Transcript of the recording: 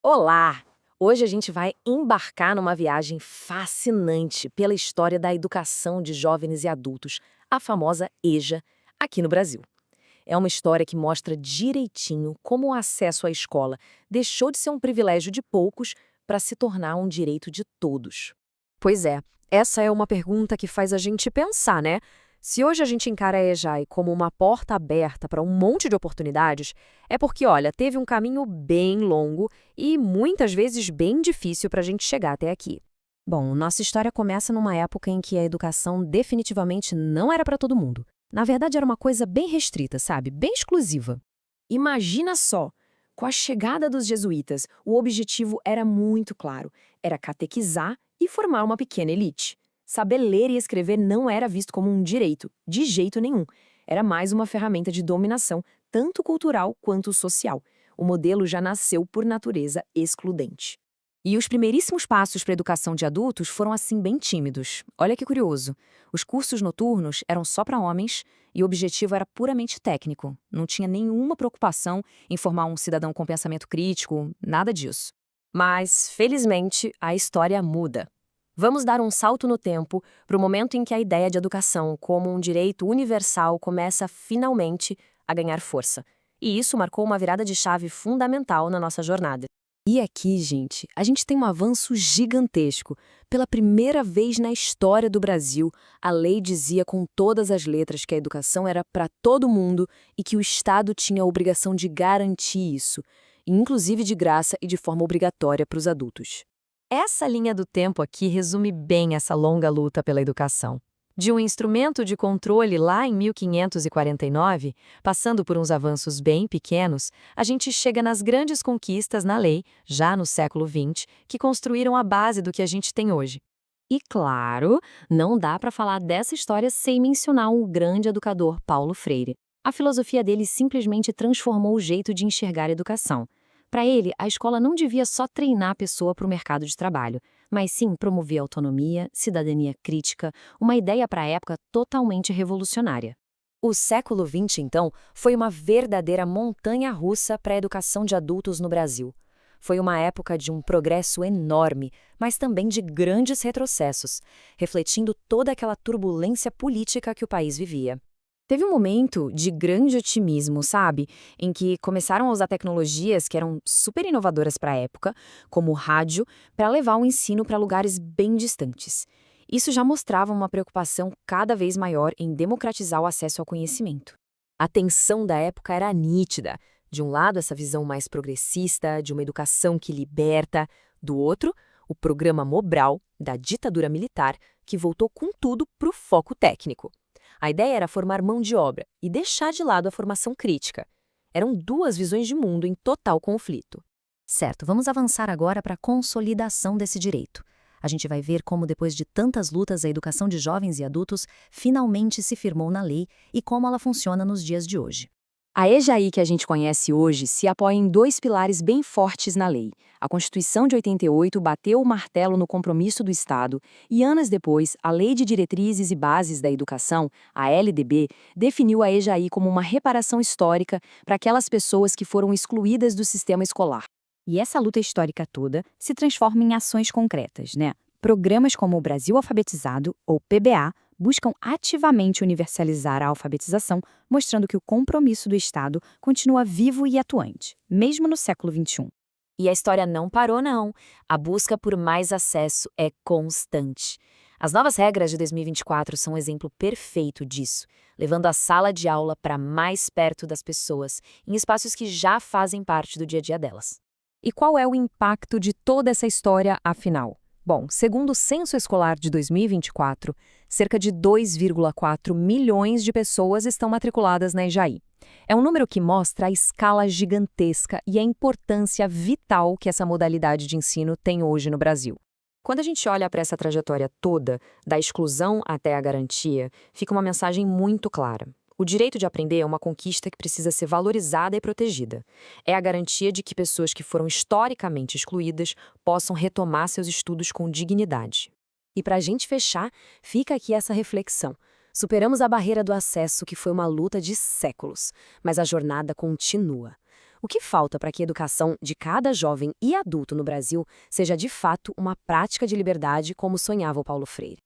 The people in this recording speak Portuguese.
Olá! Hoje a gente vai embarcar numa viagem fascinante pela história da educação de jovens e adultos, a famosa EJA, aqui no Brasil. É uma história que mostra direitinho como o acesso à escola deixou de ser um privilégio de poucos para se tornar um direito de todos. Pois é, essa é uma pergunta que faz a gente pensar, né? Se hoje a gente encara a EJAI como uma porta aberta para um monte de oportunidades, é porque, olha, teve um caminho bem longo e muitas vezes bem difícil para a gente chegar até aqui. Bom, nossa história começa numa época em que a educação definitivamente não era para todo mundo. Na verdade, era uma coisa bem restrita, sabe? Bem exclusiva. Imagina só! Com a chegada dos jesuítas, o objetivo era muito claro: era catequizar e formar uma pequena elite. Saber ler e escrever não era visto como um direito, de jeito nenhum. Era mais uma ferramenta de dominação, tanto cultural quanto social. O modelo já nasceu por natureza excludente. E os primeiríssimos passos para a educação de adultos foram assim bem tímidos. Olha que curioso. Os cursos noturnos eram só para homens e o objetivo era puramente técnico. Não tinha nenhuma preocupação em formar um cidadão com pensamento crítico, nada disso. Mas, felizmente, a história muda. Vamos dar um salto no tempo para o momento em que a ideia de educação como um direito universal começa finalmente a ganhar força. E isso marcou uma virada de chave fundamental na nossa jornada. E aqui, gente, a gente tem um avanço gigantesco. Pela primeira vez na história do Brasil, a lei dizia com todas as letras que a educação era para todo mundo e que o Estado tinha a obrigação de garantir isso, inclusive de graça e de forma obrigatória para os adultos. Essa linha do tempo aqui resume bem essa longa luta pela educação. De um instrumento de controle lá em 1549, passando por uns avanços bem pequenos, a gente chega nas grandes conquistas na lei, já no século XX, que construíram a base do que a gente tem hoje. E claro, não dá para falar dessa história sem mencionar um grande educador, Paulo Freire. A filosofia dele simplesmente transformou o jeito de enxergar a educação. Para ele, a escola não devia só treinar a pessoa para o mercado de trabalho, mas sim promover autonomia, cidadania crítica, uma ideia para a época totalmente revolucionária. O século XX, então, foi uma verdadeira montanha-russa para a educação de adultos no Brasil. Foi uma época de um progresso enorme, mas também de grandes retrocessos, refletindo toda aquela turbulência política que o país vivia. Teve um momento de grande otimismo, sabe? Em que começaram a usar tecnologias que eram super inovadoras para a época, como o rádio, para levar o ensino para lugares bem distantes. Isso já mostrava uma preocupação cada vez maior em democratizar o acesso ao conhecimento. A tensão da época era nítida. De um lado, essa visão mais progressista, de uma educação que liberta. Do outro, o programa Mobral, da ditadura militar, que voltou com tudo para o foco técnico. A ideia era formar mão de obra e deixar de lado a formação crítica. Eram duas visões de mundo em total conflito. Certo, vamos avançar agora para a consolidação desse direito. A gente vai ver como, depois de tantas lutas, a educação de jovens e adultos finalmente se firmou na lei e como ela funciona nos dias de hoje. A EJAI que a gente conhece hoje se apoia em dois pilares bem fortes na lei. A Constituição de 88 bateu o martelo no compromisso do Estado e, anos depois, a Lei de Diretrizes e Bases da Educação, a LDB, definiu a EJAI como uma reparação histórica para aquelas pessoas que foram excluídas do sistema escolar. E essa luta histórica toda se transforma em ações concretas, né? Programas como o Brasil Alfabetizado, ou PBA, buscam ativamente universalizar a alfabetização, mostrando que o compromisso do Estado continua vivo e atuante, mesmo no século XXI. E a história não parou, não. A busca por mais acesso é constante. As novas regras de 2024 são um exemplo perfeito disso, levando a sala de aula para mais perto das pessoas, em espaços que já fazem parte do dia a dia delas. E qual é o impacto de toda essa história, afinal? Bom, segundo o Censo Escolar de 2024, cerca de 2,4 milhões de pessoas estão matriculadas na EJAI. É um número que mostra a escala gigantesca e a importância vital que essa modalidade de ensino tem hoje no Brasil. Quando a gente olha para essa trajetória toda, da exclusão até a garantia, fica uma mensagem muito clara. O direito de aprender é uma conquista que precisa ser valorizada e protegida. É a garantia de que pessoas que foram historicamente excluídas possam retomar seus estudos com dignidade. E para a gente fechar, fica aqui essa reflexão. Superamos a barreira do acesso, que foi uma luta de séculos, mas a jornada continua. O que falta para que a educação de cada jovem e adulto no Brasil seja de fato uma prática de liberdade como sonhava o Paulo Freire?